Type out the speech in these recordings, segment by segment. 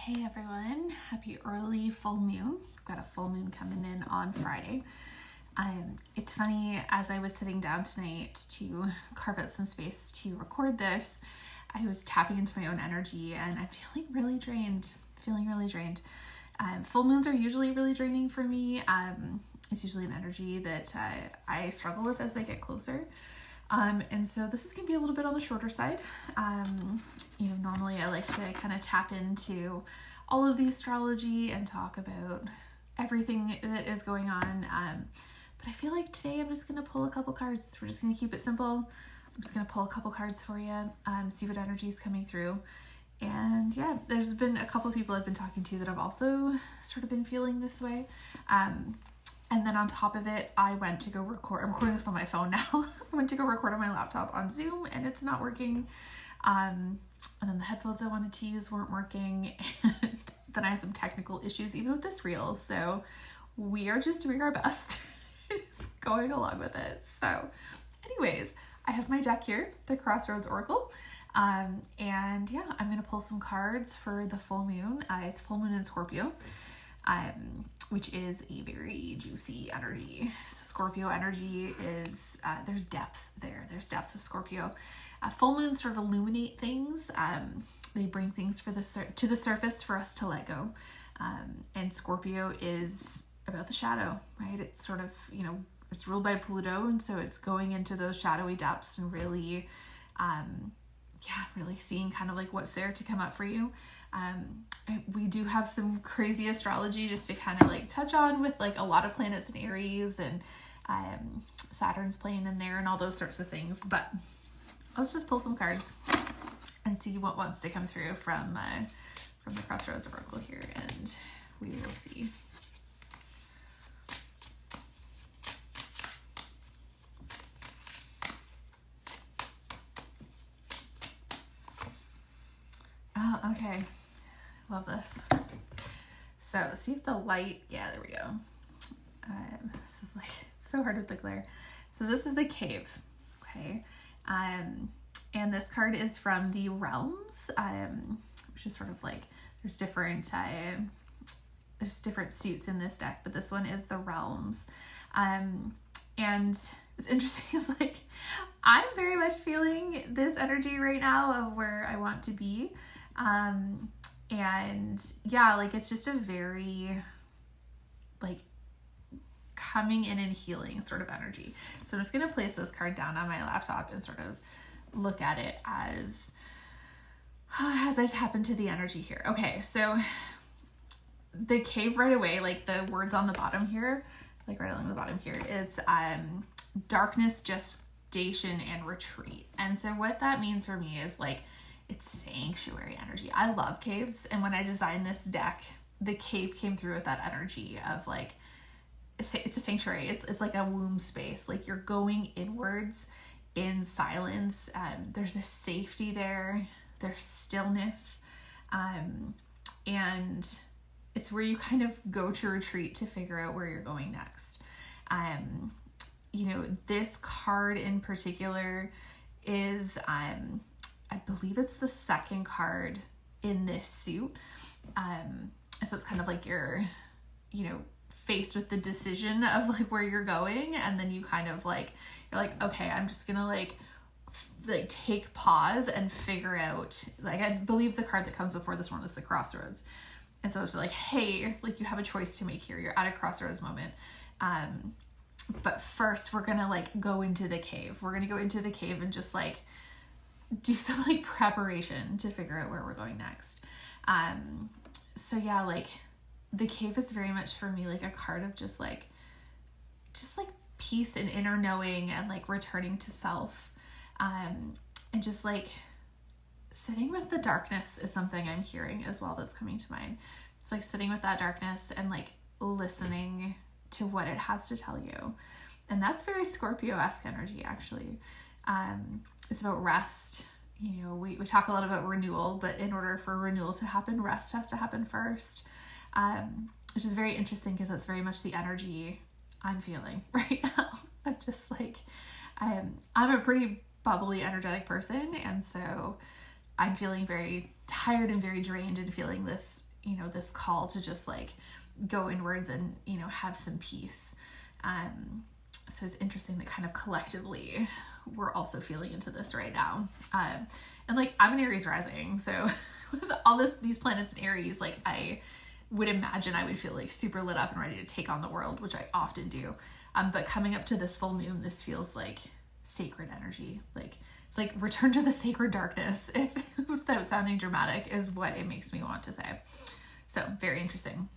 Hey everyone, happy early full moon. We've got a full moon coming in on Friday. It's funny, as I was sitting down tonight to carve out some space to record this, I was tapping into my own energy and I'm feeling really drained. Full moons are usually really draining for me. It's usually an energy that I struggle with as they get closer. And so this is going to be a little bit on the shorter side. Normally I like to kind of tap into all of the astrology and talk about everything that is going on. But I feel like today I'm just going to pull a couple cards. We're just going to keep it simple. I'm just going to pull a couple cards for you, see what energy is coming through. And yeah, there's been a couple of people I've been talking to that have also sort of been feeling this way. And then on top of it, I went to go record. I'm recording this on my phone now. I went to go record on my laptop on Zoom and it's not working. And then the headphones I wanted to use weren't working. And then I had some technical issues even with this reel. So we are just doing our best. Just going along with it. So anyways, I have my deck here, the Crossroads Oracle. And yeah, I'm going to pull some cards for the full moon. It's full moon in Scorpio. Which is a very juicy energy. So Scorpio energy is, there's depth there. There's depth with Scorpio. Full moons sort of illuminate things. They bring things to the surface for us to let go. And Scorpio is about the shadow, right? It's sort of, it's ruled by Pluto. And so it's going into those shadowy depths and really, really seeing kind of like what's there to come up for you. We do have some crazy astrology just to kind of like touch on with like a lot of planets in Aries and Saturn's playing in there and all those sorts of things. But let's just pull some cards and see what wants to come through from the Crossroads Oracle here, and we will see. Oh, okay. Love this. So let's see if the light, yeah, there we go. This is like so hard with the glare. So this is the cave, okay? And this card is from the realms, which is sort of like, there's different suits in this deck, but this one is the realms. And it's interesting is like, I'm very much feeling this energy right now of where I want to be. And yeah, like it's just a very like coming in and healing sort of energy. So I'm just going to place this card down on my laptop and sort of look at it as I tap into the energy here. Okay. So the cave right away, like the words on the bottom here, like right along the bottom here, it's, darkness, gestation, and retreat. And so what that means for me is like, it's sanctuary energy. I love caves. And when I designed this deck, the cave came through with that energy of like, it's a sanctuary. It's like a womb space. Like you're going inwards in silence. There's a safety there. There's stillness. And it's where you kind of go to retreat to figure out where you're going next. This card in particular is, I believe it's the second card in this suit. So it's kind of like you're, faced with the decision of like where you're going. And then you kind of like, you're like, okay, I'm just going to like take pause and figure out, like, I believe the card that comes before this one is the Crossroads. And so it's like, hey, like you have a choice to make here. You're at a crossroads moment. But first we're going to like go into the cave. We're going to go into the cave and just like do some like preparation to figure out where we're going next. So yeah, like the cave is very much for me like a card of just like peace and inner knowing and like returning to self. And just like sitting with the darkness is something I'm hearing as well that's coming to mind. It's like sitting with that darkness and like listening to what it has to tell you. And that's very Scorpio-esque energy actually. It's about rest. We talk a lot about renewal, but in order for renewal to happen, rest has to happen first. Which is very interesting because that's very much the energy I'm feeling right now. I'm just like, I'm a pretty bubbly, energetic person. And so I'm feeling very tired and very drained and feeling this, you know, this call to just like go inwards and, you know, have some peace. So it's interesting that kind of collectively we're also feeling into this right now. And like, I'm an Aries rising, so with all these planets in Aries, like I would imagine I would feel like super lit up and ready to take on the world, which I often do. But coming up to this full moon, this feels like sacred energy. Like it's like return to the sacred darkness, if without sounding dramatic, is what it makes me want to say. So very interesting.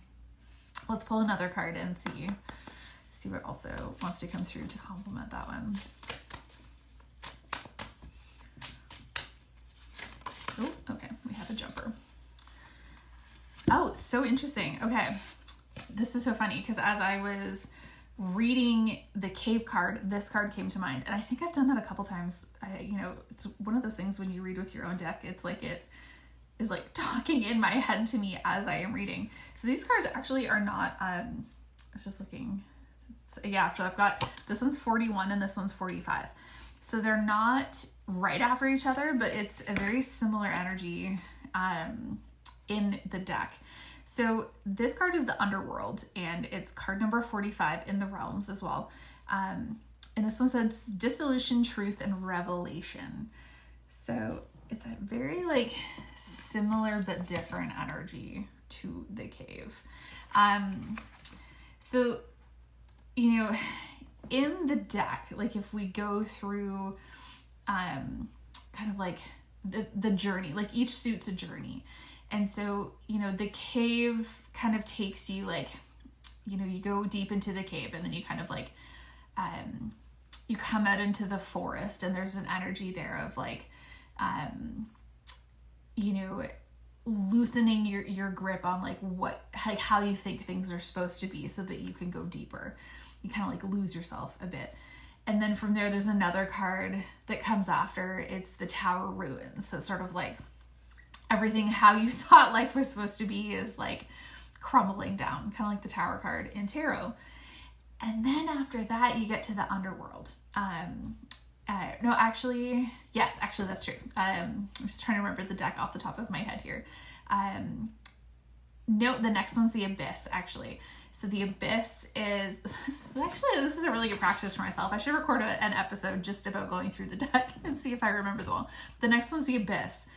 Let's pull another card and see what also wants to come through to complement that one. Oh, okay, we have a jumper. Oh, so interesting. Okay, this is so funny because as I was reading the cave card, this card came to mind, and I think I've done that a couple times. You know, it's one of those things when you read with your own deck, it's like it is like talking in my head to me as I am reading. So these cards actually are not, I was just looking, yeah, so I've got, this one's 41 and this one's 45. So they're not right after each other, but it's a very similar energy in the deck. So this card is the Underworld, and it's card number 45 in the realms as well. And this one says Dissolution, Truth, and Revelation. So it's a very like similar but different energy to the cave. So, you know, in the deck, like if we go through kind of like the journey, like each suit's a journey. And so, you know, the cave kind of takes you like, you know, you go deep into the cave and then you kind of like, you come out into the forest, and there's an energy there of like, you know, loosening your grip on like like how you think things are supposed to be so that you can go deeper. You kind of like lose yourself a bit. And then from there's another card that comes after. It's the Tower Ruins. So sort of like everything how you thought life was supposed to be is like crumbling down, kind of like the Tower card in tarot. And then after that, you get to the Underworld. No, actually, yes, actually that's true. I'm just trying to remember the deck off the top of my head here. No, the next one's the Abyss, actually. So the Abyss is, actually, this is a really good practice for myself. I should record an episode just about going through the deck and see if I remember them all. The next one's the Abyss.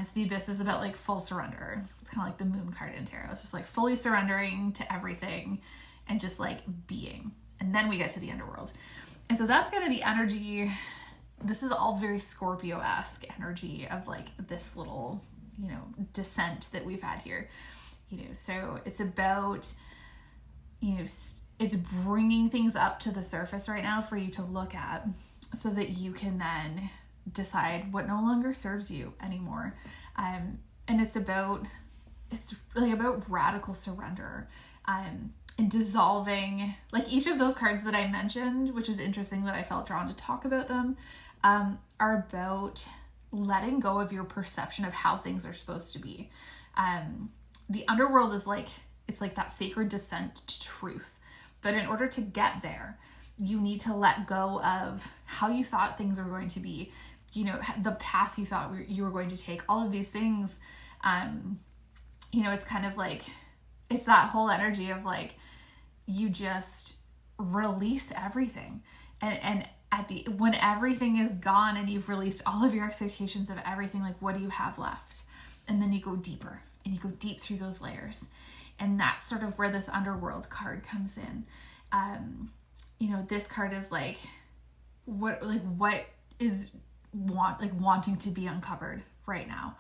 So the Abyss is about like full surrender. It's kind of like the Moon card in tarot. It's just like fully surrendering to everything and just like being. And then we get to the Underworld. And so that's kind of the energy. This is all very Scorpio-esque energy of like this little, you know, descent that we've had here. You know, so it's about, you know, it's bringing things up to the surface right now for you to look at so that you can then decide what no longer serves you anymore. And it's really about radical surrender, and dissolving, like each of those cards that I mentioned, which is interesting that I felt drawn to talk about them, are about letting go of your perception of how things are supposed to be. The Underworld is like, it's like that sacred descent to truth. But in order to get there, you need to let go of how you thought things were going to be, you know, the path you thought you were going to take, all of these things. You know, it's kind of like, it's that whole energy of like, you just release everything. And when everything is gone and you've released all of your expectations of everything, like what do you have left? And then you go deeper and you go deep through those layers. And that's sort of where this Underworld card comes in. You know, this card is like, what is wanting to be uncovered right now.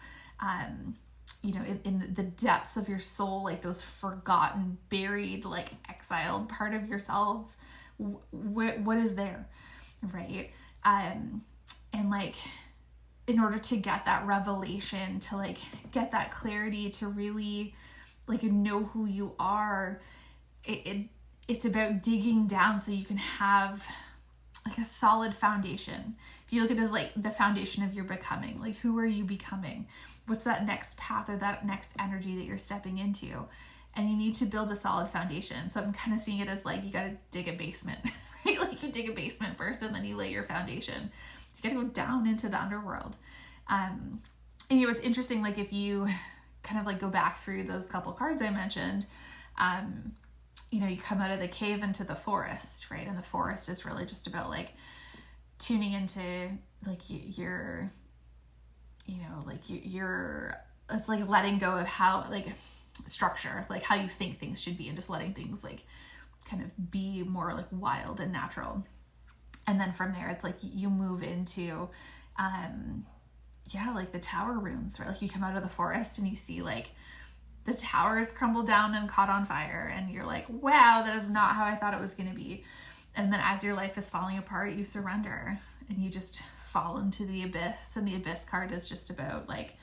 You know, in the depths of your soul, like those forgotten, buried, like exiled part of yourselves, what is there, right? And like, in order to get that revelation, to like get that clarity, to really like know who you are, it's about digging down so you can have like a solid foundation. If you look at it as like the foundation of your becoming, like who are you becoming? What's that next path or that next energy that you're stepping into? And you need to build a solid foundation. So I'm kind of seeing it as like, you got to dig a basement, right? Like you dig a basement first and then you lay your foundation. So you got to go down into the Underworld. And you know, it's interesting, like if you kind of like go back through those couple cards I mentioned, you know, you come out of the cave into the forest, right? And the forest is really just about like tuning into like your, you know, like your, it's like letting go of how, like structure, like how you think things should be, and just letting things like kind of be more like wild and natural. And then from there, it's like you move into, yeah, like the tower rooms, right? Like you come out of the forest and you see like the towers crumble down and caught on fire, and you're like, wow, that is not how I thought it was going to be. And then as your life is falling apart, you surrender and you just fall into the abyss. And the abyss card is just about like,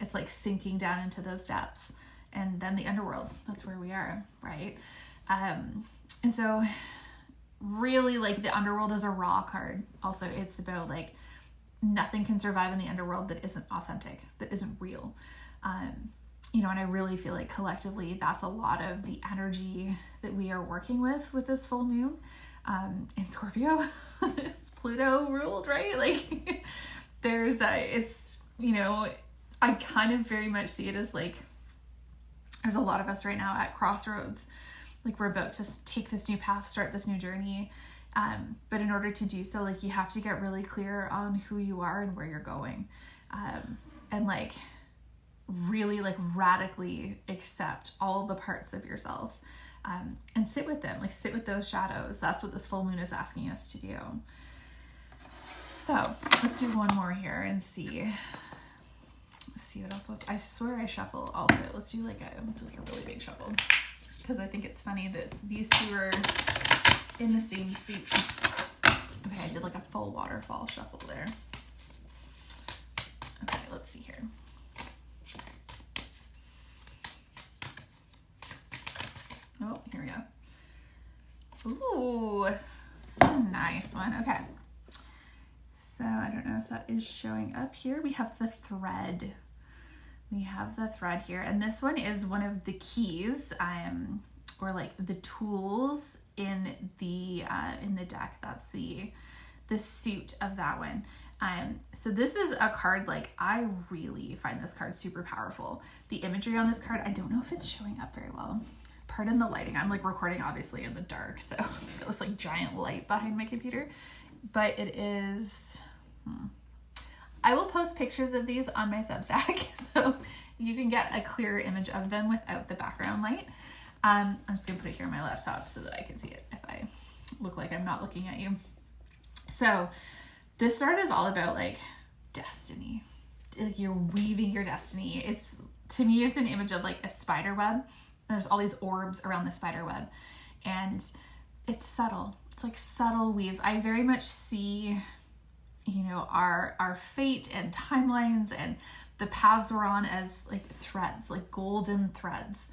it's like sinking down into those depths. And then the underworld, that's where we are, right? And so really like the underworld is a raw card. Also, it's about like nothing can survive in the underworld that isn't authentic, that isn't real. You know, and I really feel like collectively that's a lot of the energy that we are working with this full moon. In Scorpio, it's Pluto ruled, right? Like there's it's, you know, I kind of very much see it as like, there's a lot of us right now at crossroads. Like we're about to take this new path, start this new journey. But in order to do so, like you have to get really clear on who you are and where you're going. And like really like radically accept all the parts of yourself. And sit with them, like sit with those shadows. That's what this full moon is asking us to do. So let's do one more here and see. Let's see what else was. I swear I shuffle also. Let's do like a really big shuffle, because I think it's funny that these two are in the same suit. Okay, I did like a full waterfall shuffle there. Okay, let's see here. Oh, here we go. Ooh, it's a nice one. Okay. So I don't know if that is showing up here. We have the thread. We have the thread here. And this one is one of the keys, or like the tools in the deck. That's the suit of that one. So this is a card, like I really find this card super powerful. The imagery on this card, I don't know if it's showing up very well. Pardon the lighting. I'm like recording obviously in the dark, so I've got this like giant light behind my computer, but it is, I will post pictures of these on my Substack so you can get a clearer image of them without the background light. I'm just gonna put it here on my laptop so that I can see it if I look like I'm not looking at you. So this card is all about like destiny. Like you're weaving your destiny. It's, to me, it's an image of like a spider web. There's all these orbs around the spider web, and it's subtle. It's like subtle weaves. I very much see, you know, our fate and timelines and the paths we're on as like threads, like golden threads.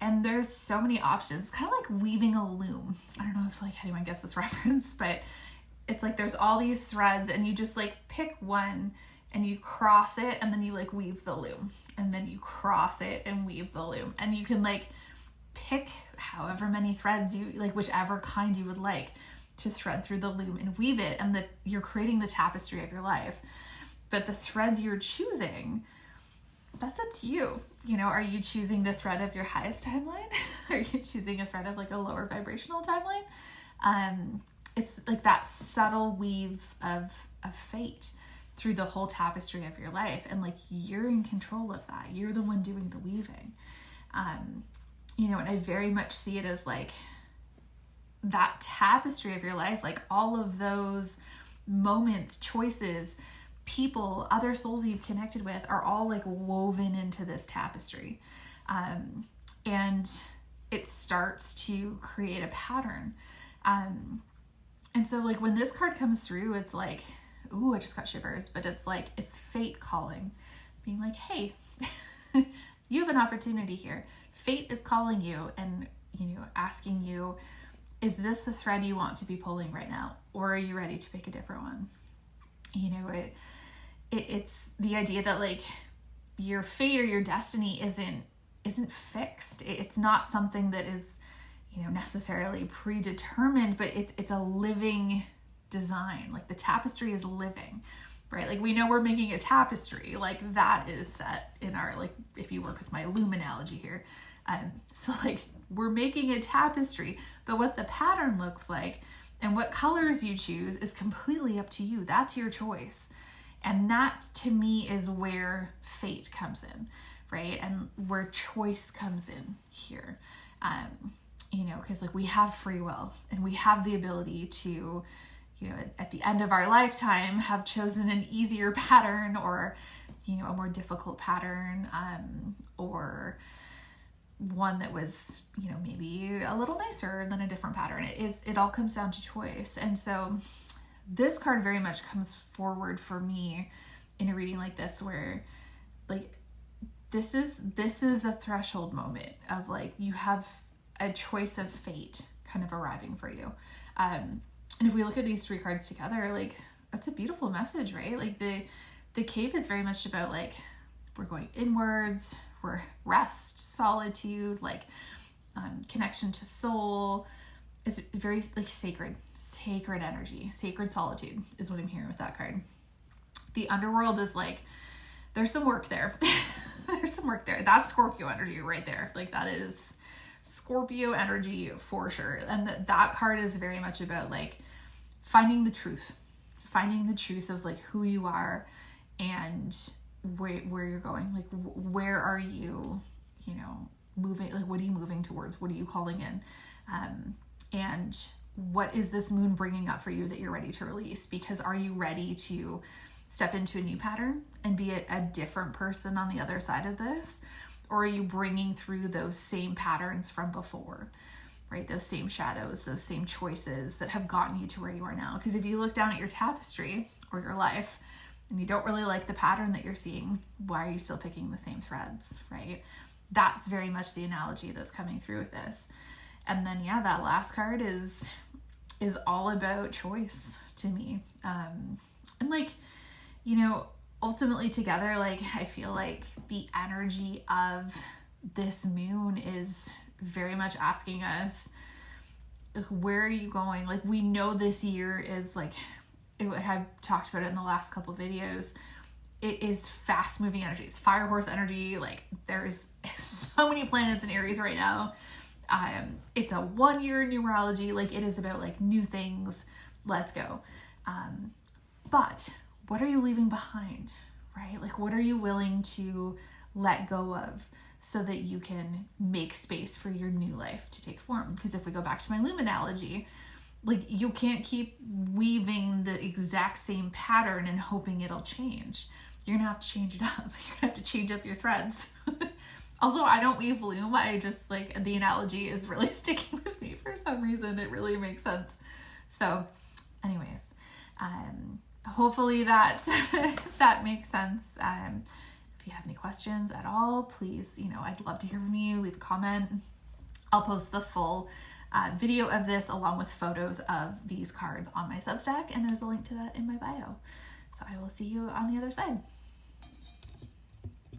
And there's so many options. It's kind of like weaving a loom. I don't know if like anyone gets this reference, but it's like there's all these threads and you just like pick one and you cross it, and then you like weave the loom, and then you cross it and weave the loom, and you can like pick however many threads you like, whichever kind you would like to thread through the loom and weave it, and you're creating the tapestry of your life. But the threads you're choosing, that's up to you. You know, are you choosing the thread of your highest timeline? Are you choosing a thread of like a lower vibrational timeline? It's like that subtle weave of fate through the whole tapestry of your life. And like, you're in control of that. You're the one doing the weaving. You know, and I very much see it as like that tapestry of your life, like all of those moments, choices, people, other souls you've connected with are all like woven into this tapestry. And it starts to create a pattern. And so like when this card comes through, it's like, ooh, I just got shivers, but it's like, it's fate calling, being like, hey, you have an opportunity here. Fate is calling you and, you know, asking you, is this the thread you want to be pulling right now? Or are you ready to pick a different one? You know, it's the idea that like your fate or your destiny isn't fixed. It's not something that is, you know, necessarily predetermined, but it's a living design. Like the tapestry is living, right? Like we know we're making a tapestry, like that is set in our, like if you work with my loom analogy here. So like we're making a tapestry, but what the pattern looks like and what colors you choose is completely up to you. That's your choice. And that to me is where fate comes in, right? And where choice comes in here. You know, because like we have free will and we have the ability to, you know, at the end of our lifetime have chosen an easier pattern or, you know, a more difficult pattern, or one that was, you know, maybe a little nicer than a different pattern. It all comes down to choice. And so this card very much comes forward for me in a reading like this, where like this is a threshold moment of like you have a choice of fate kind of arriving for you. And if we look at these three cards together, like that's a beautiful message, right? Like the cave is very much about like we're going inwards, we're rest, solitude, like connection to soul. Is very like sacred energy, sacred solitude is what I'm hearing with that card. The underworld is like there's some work there. There's some work there. That's Scorpio energy right there. Like that is Scorpio energy for sure. And that card is very much about like finding the truth of like who you are and where you're going. Like where are you, you know, moving, like what are you moving towards? What are you calling in? And what is this moon bringing up for you that you're ready to release? Because are you ready to step into a new pattern and be a different person on the other side of this? Or are you bringing through those same patterns from before, right? Those same shadows, those same choices that have gotten you to where you are now. Because if you look down at your tapestry or your life and you don't really like the pattern that you're seeing, why are you still picking the same threads, right? That's very much the analogy that's coming through with this. And then, yeah, that last card is all about choice to me. And like, you know, ultimately together, like I feel like the energy of this moon is very much asking us, where are you going? Like we know this year is like, I've talked about it in the last couple of videos. It is fast moving energy. It's fire horse energy. Like there's so many planets in Aries right now. It's a 1 year numerology. Like it is about like new things. Let's go. But what are you leaving behind, right? Like what are you willing to let go of so that you can make space for your new life to take form? Because if we go back to my loom analogy, like you can't keep weaving the exact same pattern and hoping it'll change. You're gonna have to change it up. You're gonna have to change up your threads. Also, I don't weave loom. I just like the analogy is really sticking with me for some reason. It really makes sense. So anyways, hopefully that that makes sense. If you have any questions at all, please, you know, I'd love to hear from you. Leave a comment. I'll post the full video of this along with photos of these cards on my Substack, and there's a link to that in my bio. So I will see you on the other side.